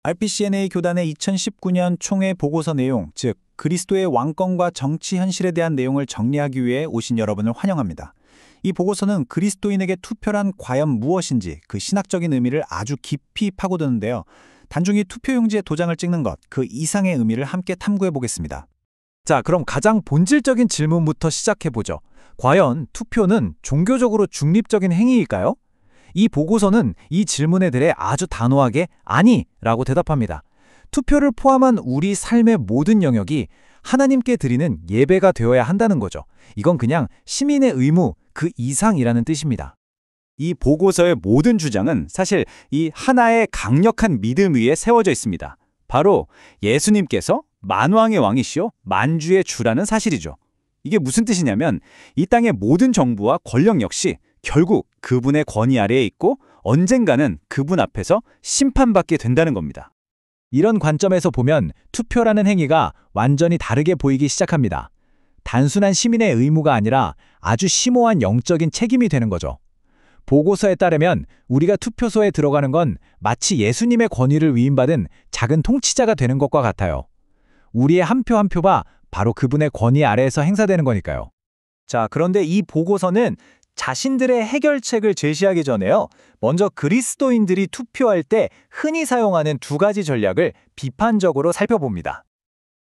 RPCNA 교단의 2019년 총회 보고서 내용, 즉 그리스도의 왕권과 정치 현실에 대한 내용을 정리하기 위해 오신 여러분을 환영합니다. 이 보고서는 그리스도인에게 투표란 과연 무엇인지 그 신학적인 의미를 아주 깊이 파고드는데요. 단순히 투표용지에 도장을 찍는 것, 그 이상의 의미를 함께 탐구해 보겠습니다. 자, 그럼 가장 본질적인 질문부터 시작해보죠. 과연 투표는 종교적으로 중립적인 행위일까요? 이 보고서는 이 질문에 대해 아주 단호하게 아니라고 대답합니다. 투표를 포함한 우리 삶의 모든 영역이 하나님께 드리는 예배가 되어야 한다는 거죠. 이건 그냥 시민의 의무, 그 이상이라는 뜻입니다. 이 보고서의 모든 주장은 사실 이 하나의 강력한 믿음 위에 세워져 있습니다. 바로 예수님께서 만왕의 왕이시오 만주의 주라는 사실이죠. 이게 무슨 뜻이냐면 이 땅의 모든 정부와 권력 역시 결국 그분의 권위 아래에 있고 언젠가는 그분 앞에서 심판받게 된다는 겁니다. 이런 관점에서 보면 투표라는 행위가 완전히 다르게 보이기 시작합니다. 단순한 시민의 의무가 아니라 아주 심오한 영적인 책임이 되는 거죠. 보고서에 따르면 우리가 투표소에 들어가는 건 마치 예수님의 권위를 위임받은 작은 통치자가 되는 것과 같아요. 우리의 한 표 한 표가 바로 그분의 권위 아래에서 행사되는 거니까요. 자, 그런데 이 보고서는 자신들의 해결책을 제시하기 전에요. 먼저 그리스도인들이 투표할 때 흔히 사용하는 두 가지 전략을 비판적으로 살펴봅니다.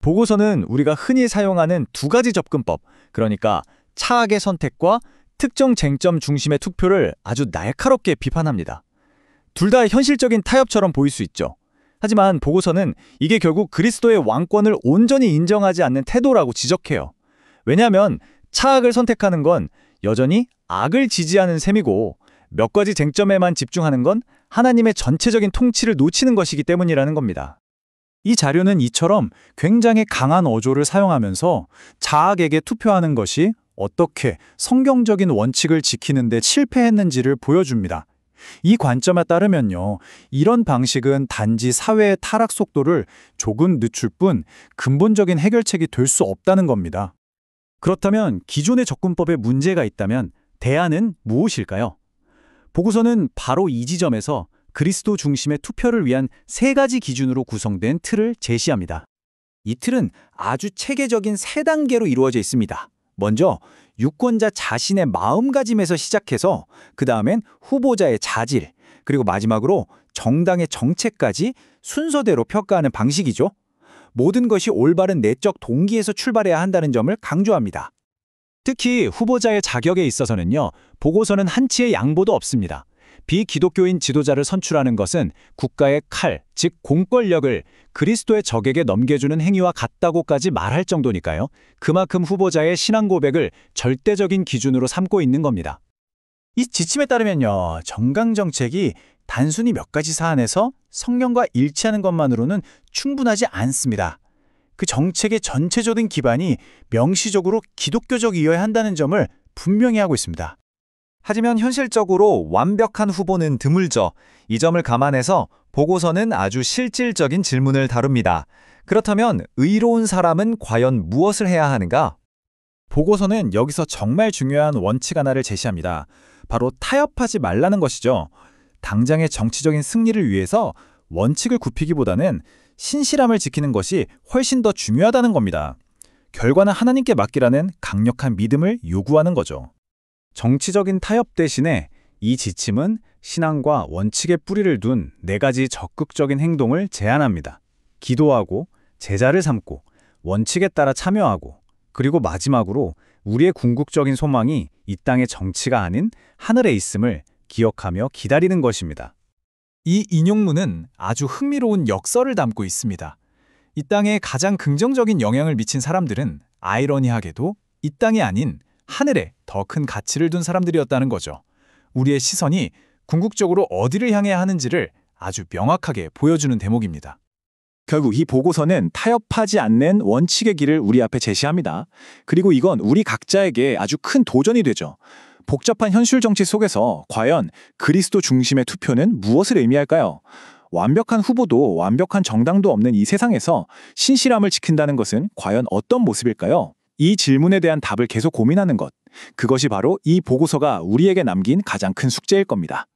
보고서는 우리가 흔히 사용하는 두 가지 접근법, 그러니까 차악의 선택과 특정 쟁점 중심의 투표를 아주 날카롭게 비판합니다. 둘 다 현실적인 타협처럼 보일 수 있죠. 하지만 보고서는 이게 결국 그리스도의 왕권을 온전히 인정하지 않는 태도라고 지적해요. 왜냐하면 차악을 선택하는 건 여전히 악을 지지하는 셈이고 몇 가지 쟁점에만 집중하는 건 하나님의 전체적인 통치를 놓치는 것이기 때문이라는 겁니다. 이 자료는 이처럼 굉장히 강한 어조를 사용하면서 자악에게 투표하는 것이 어떻게 성경적인 원칙을 지키는 데 실패했는지를 보여줍니다. 이 관점에 따르면요, 이런 방식은 단지 사회의 타락 속도를 조금 늦출 뿐 근본적인 해결책이 될 수 없다는 겁니다. 그렇다면 기존의 접근법에 문제가 있다면 대안은 무엇일까요? 보고서는 바로 이 지점에서 그리스도 중심의 투표를 위한 세 가지 기준으로 구성된 틀을 제시합니다. 이 틀은 아주 체계적인 세 단계로 이루어져 있습니다. 먼저 유권자 자신의 마음가짐에서 시작해서 그 다음엔 후보자의 자질, 그리고 마지막으로 정당의 정책까지 순서대로 평가하는 방식이죠. 모든 것이 올바른 내적 동기에서 출발해야 한다는 점을 강조합니다. 특히 후보자의 자격에 있어서는요, 보고서는 한치의 양보도 없습니다. 비기독교인 지도자를 선출하는 것은 국가의 칼, 즉 공권력을 그리스도의 적에게 넘겨주는 행위와 같다고까지 말할 정도니까요. 그만큼 후보자의 신앙 고백을 절대적인 기준으로 삼고 있는 겁니다. 이 지침에 따르면요, 정강정책이 단순히 몇 가지 사안에서 성경과 일치하는 것만으로는 충분하지 않습니다. 그 정책의 전체적인 기반이 명시적으로 기독교적이어야 한다는 점을 분명히 하고 있습니다. 하지만 현실적으로 완벽한 후보는 드물죠. 이 점을 감안해서 보고서는 아주 실질적인 질문을 다룹니다. 그렇다면 의로운 사람은 과연 무엇을 해야 하는가? 보고서는 여기서 정말 중요한 원칙 하나를 제시합니다. 바로 타협하지 말라는 것이죠. 당장의 정치적인 승리를 위해서 원칙을 굽히기보다는 신실함을 지키는 것이 훨씬 더 중요하다는 겁니다. 결과는 하나님께 맡기라는 강력한 믿음을 요구하는 거죠. 정치적인 타협 대신에 이 지침은 신앙과 원칙의 뿌리를 둔 네 가지 적극적인 행동을 제안합니다. 기도하고, 제자를 삼고, 원칙에 따라 참여하고, 그리고 마지막으로 우리의 궁극적인 소망이 이 땅의 정치가 아닌 하늘에 있음을 기억하며 기다리는 것입니다. 이 인용문은 아주 흥미로운 역설을 담고 있습니다. 이 땅에 가장 긍정적인 영향을 미친 사람들은 아이러니하게도 이 땅이 아닌 하늘에 더 큰 가치를 둔 사람들이었다는 거죠. 우리의 시선이 궁극적으로 어디를 향해야 하는지를 아주 명확하게 보여주는 대목입니다. 결국 이 보고서는 타협하지 않는 원칙의 길을 우리 앞에 제시합니다. 그리고 이건 우리 각자에게 아주 큰 도전이 되죠. 복잡한 현실 정치 속에서 과연 그리스도 중심의 투표는 무엇을 의미할까요? 완벽한 후보도 완벽한 정당도 없는 이 세상에서 신실함을 지킨다는 것은 과연 어떤 모습일까요? 이 질문에 대한 답을 계속 고민하는 것, 그것이 바로 이 보고서가 우리에게 남긴 가장 큰 숙제일 겁니다.